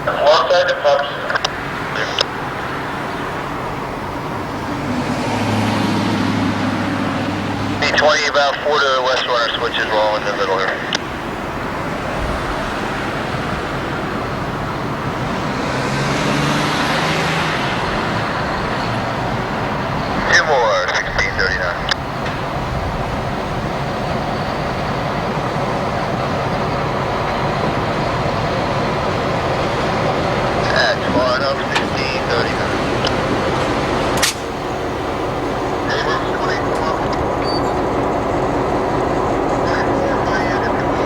1 second, pups. B20 about 4 to the west runner switches while in the middle here. Two more, 1639. Far enough, 1639. Abrams 24. 24 by unit.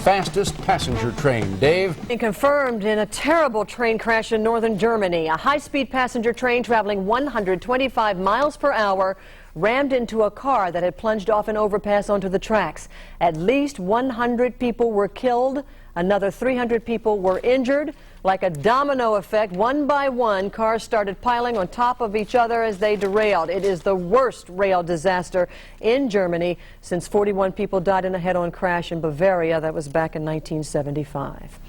fastest passenger train. Dave? And confirmed in a terrible train crash in northern Germany. A high-speed passenger train traveling 125 miles per hour rammed into a car that had plunged off an overpass onto the tracks. At least 100 people were killed. Another 300 people were injured. Like a domino effect, one by one, cars started piling on top of each other as they derailed. It is the worst rail disaster in Germany since 41 people died in a head-on crash in Bavaria. That was back in 1975.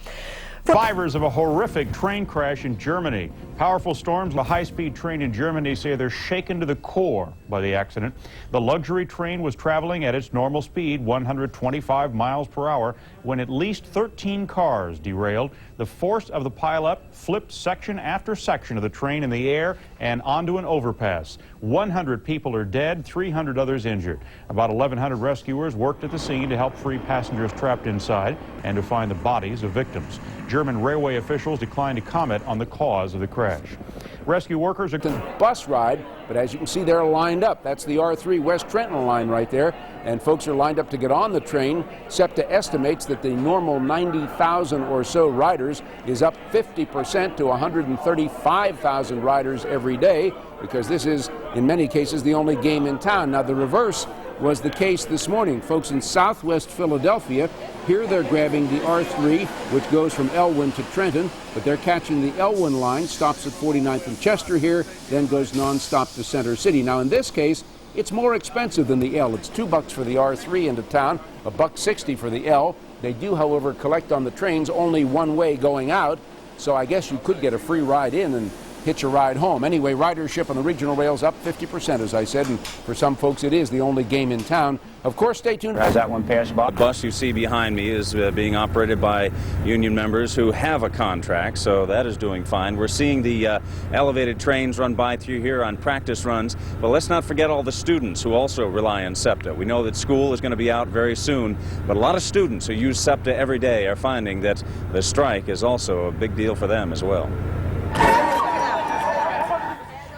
Survivors of a horrific train crash in Germany. Powerful storms, the high-speed train in Germany say they're shaken to the core by the accident. The luxury train was traveling at its normal speed, 125 miles per hour, when at least 13 cars derailed. The force of the pileup flipped section after section of the train in the air and onto an overpass. 100 people are dead, 300 others injured. About 1,100 rescuers worked at the scene to help free passengers trapped inside and to find the bodies of victims. German railway officials declined to comment on the cause of the crash. Rescue workers are... Bus ride, but as you can see, they're lined up. That's the R3 West Trenton line right there, and folks are lined up to get on the train. SEPTA estimates that the normal 90,000 or so riders is up 50% to 135,000 riders every day, because this is, in many cases, the only game in town. Now, the reverse was the case this morning. Folks in southwest Philadelphia, here they're grabbing the R3, which goes from Elwyn to Trenton, but they're catching the Elwyn line, stops at 49th and Chester here, then goes nonstop to Center City. Now, in this case, it's more expensive than the L. It's $2 for the R3 into town, $1.60 for the L. They do, however, collect on the trains only one way going out, so I guess you could get a free ride in and hitch a ride home. Anyway, ridership on the regional rails up 50%, as I said, and for some folks it is the only game in town. Of course, stay tuned. As that one passed by. The bus you see behind me is being operated by union members who have a contract, so that is doing fine. We're seeing the elevated trains run by through here on practice runs, but let's not forget all the students who also rely on SEPTA. We know that school is going to be out very soon, but a lot of students who use SEPTA every day are finding that the strike is also a big deal for them as well.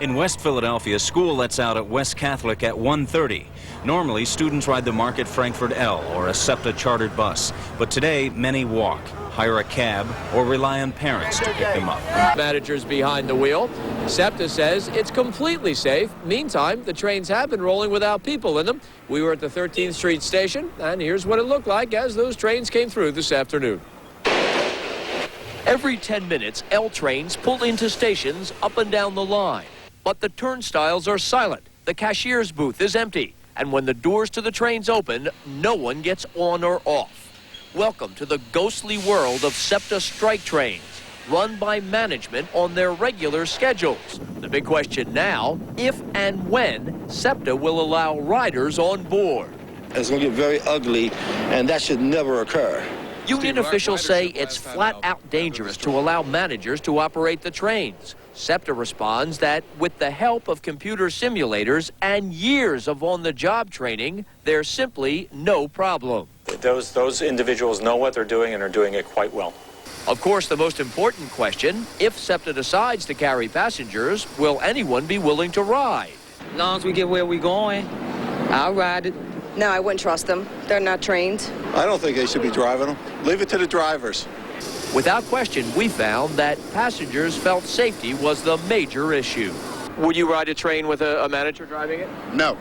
In West Philadelphia, school lets out at West Catholic at 1:30. Normally, students ride the Market Frankfurt L or a SEPTA chartered bus. But today, many walk, hire a cab, or rely on parents to pick them up. Managers behind the wheel. SEPTA says it's completely safe. Meantime, the trains have been rolling without people in them. We were at the 13th Street station, and here's what it looked like as those trains came through this afternoon. Every 10 minutes, L trains pull into stations up and down the line. But the turnstiles are silent. The cashier's booth is empty. And when the doors to the trains open, no one gets on or off. Welcome to the ghostly world of SEPTA strike trains, run by management on their regular schedules. The big question now, if and when SEPTA will allow riders on board. It's going to get very ugly, and that should never occur. Union officials say it's flat out dangerous to allow managers to operate the trains. SEPTA responds that with the help of computer simulators and years of on-the-job training, there's simply no problem. Those individuals know what they're doing and are doing it quite well. Of course, the most important question, if SEPTA decides to carry passengers, will anyone be willing to ride? As long as we get where we're going, I'll ride it. No, I wouldn't trust them. They're not trained. I don't think they should be driving them. Leave it to the drivers. Without question, we found that passengers felt safety was the major issue. Would you ride a train with a manager driving it? No.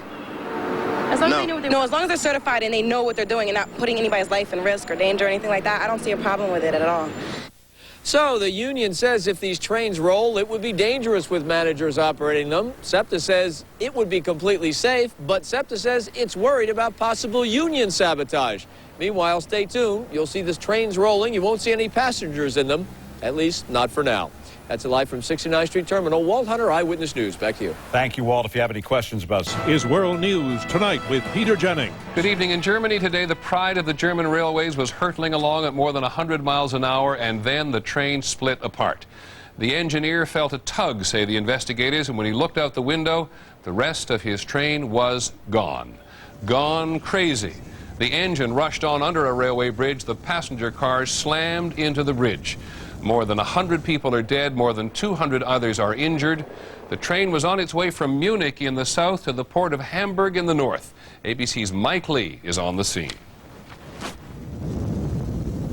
As long as they know what as long as they're certified and they know what they're doing and not putting anybody's life in risk or danger or anything like that, I don't see a problem with it at all. So the union says if these trains roll, it would be dangerous with managers operating them. SEPTA says it would be completely safe, but SEPTA says it's worried about possible union sabotage. Meanwhile, stay tuned. You'll see these trains rolling. You won't see any passengers in them, at least not for now. That's a live from 69th Street Terminal. Walt Hunter, Eyewitness News. Back to you. Thank you, Walt. If you have any questions about us. Is World News Tonight with Peter Jennings. Good evening. In Germany today, the pride of the German railways was hurtling along at more than 100 miles an hour, and then the train split apart. The engineer felt a tug, say the investigators, and when he looked out the window, the rest of his train was gone. Gone crazy. The engine rushed on under a railway bridge. The passenger cars slammed into the bridge. More than 100 people are dead. More than 200 others are injured. The train was on its way from Munich in the south to the port of Hamburg in the north. ABC's Mike Lee is on the scene.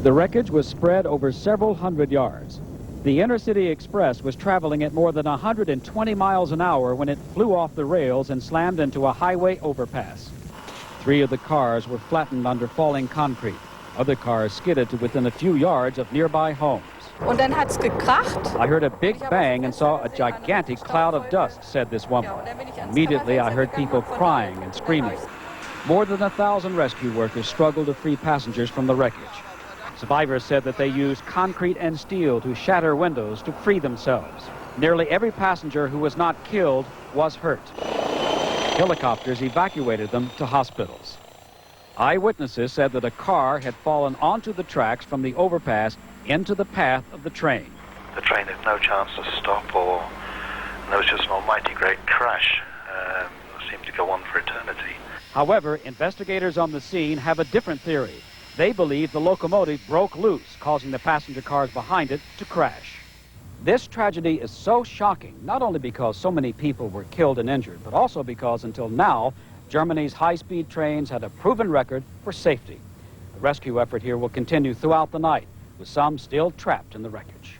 The wreckage was spread over several hundred yards. The Intercity Express was traveling at more than 120 miles an hour when it flew off the rails and slammed into a highway overpass. 3 of the cars were flattened under falling concrete. Other cars skidded to within a few yards of nearby homes. Und dann hat's gekracht. I heard a big bang and saw a gigantic cloud of dust, said this woman. Immediately, I heard people crying and screaming. More than 1,000 rescue workers struggled to free passengers from the wreckage. Survivors said that they used concrete and steel to shatter windows to free themselves. Nearly every passenger who was not killed was hurt. Helicopters evacuated them to hospitals. Eyewitnesses said that a car had fallen onto the tracks from the overpass into the path of the train. The train had no chance to stop, and there was just an almighty great crash. It seemed to go on for eternity. However, investigators on the scene have a different theory. They believe the locomotive broke loose, causing the passenger cars behind it to crash. This tragedy is so shocking, not only because so many people were killed and injured, but also because until now, Germany's high-speed trains had a proven record for safety. The rescue effort here will continue throughout the night, with some still trapped in the wreckage.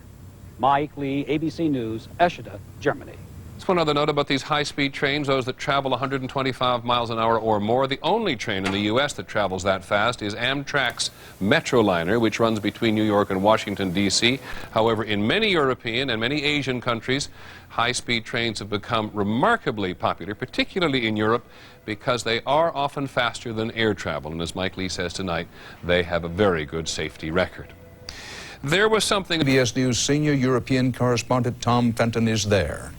Mike Lee, ABC News, Eschede, Germany. Just one other note about these high-speed trains, those that travel 125 miles an hour or more. The only train in the U.S. that travels that fast is Amtrak's Metroliner, which runs between New York and Washington, D.C. However, in many European and many Asian countries, high-speed trains have become remarkably popular, particularly in Europe, because they are often faster than air travel. And as Mike Lee says tonight, they have a very good safety record. There was something... CBS News senior European correspondent Tom Fenton is there.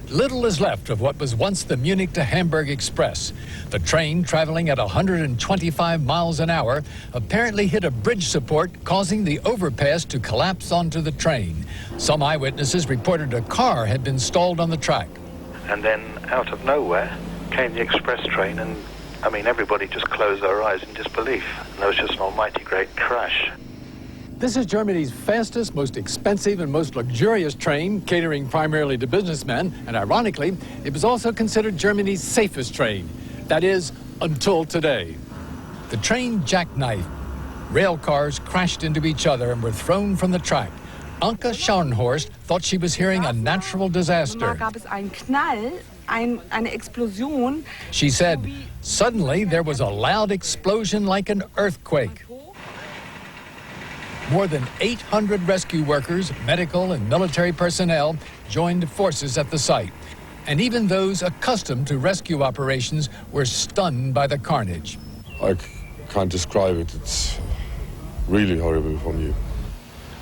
Little is left of what was once the Munich to Hamburg Express. The train, traveling at 125 miles an hour, apparently hit a bridge support, causing the overpass to collapse onto the train. Some eyewitnesses reported a car had been stalled on the track. And then, out of nowhere, came the express train, and, I mean, everybody just closed their eyes in disbelief. And there was just an almighty great crash. This is Germany's fastest, most expensive, and most luxurious train, catering primarily to businessmen, and ironically, it was also considered Germany's safest train. That is, until today. The train jackknifed. Rail cars crashed into each other and were thrown from the track. Anke Scharnhorst thought she was hearing a natural disaster. Gab es einen Knall, eine Explosion. She said, suddenly there was a loud explosion like an earthquake. More than 800 rescue workers, medical and military personnel joined forces at the site. And even those accustomed to rescue operations were stunned by the carnage. I can't describe it. It's really horrible for me.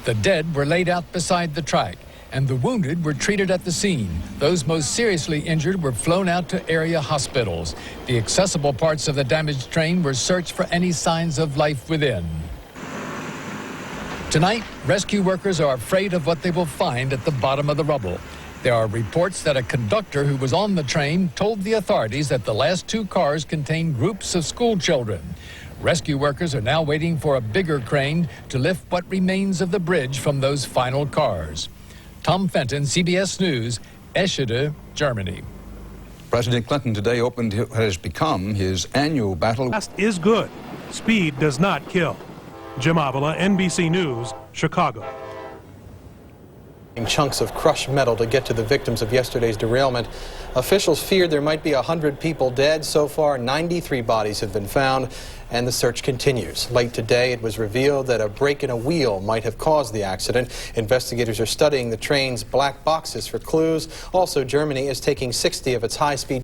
The dead were laid out beside the track, and the wounded were treated at the scene. Those most seriously injured were flown out to area hospitals. The accessible parts of the damaged train were searched for any signs of life within. Tonight, rescue workers are afraid of what they will find at the bottom of the rubble. There are reports that a conductor who was on the train told the authorities that the last 2 cars contained groups of school children. Rescue workers are now waiting for a bigger crane to lift what remains of the bridge from those final cars. Tom Fenton, CBS News, Eschede, Germany. President Clinton today opened what has become his annual battle. Fast is good. Speed does not kill. Jim Avila, NBC News, Chicago. Chunks of crushed metal to get to the victims of yesterday's derailment. Officials feared there might be 100 people dead. So far, 93 bodies have been found, and the search continues. Late today, it was revealed that a break in a wheel might have caused the accident. Investigators are studying the train's black boxes for clues. Also, Germany is taking 60 of its high-speed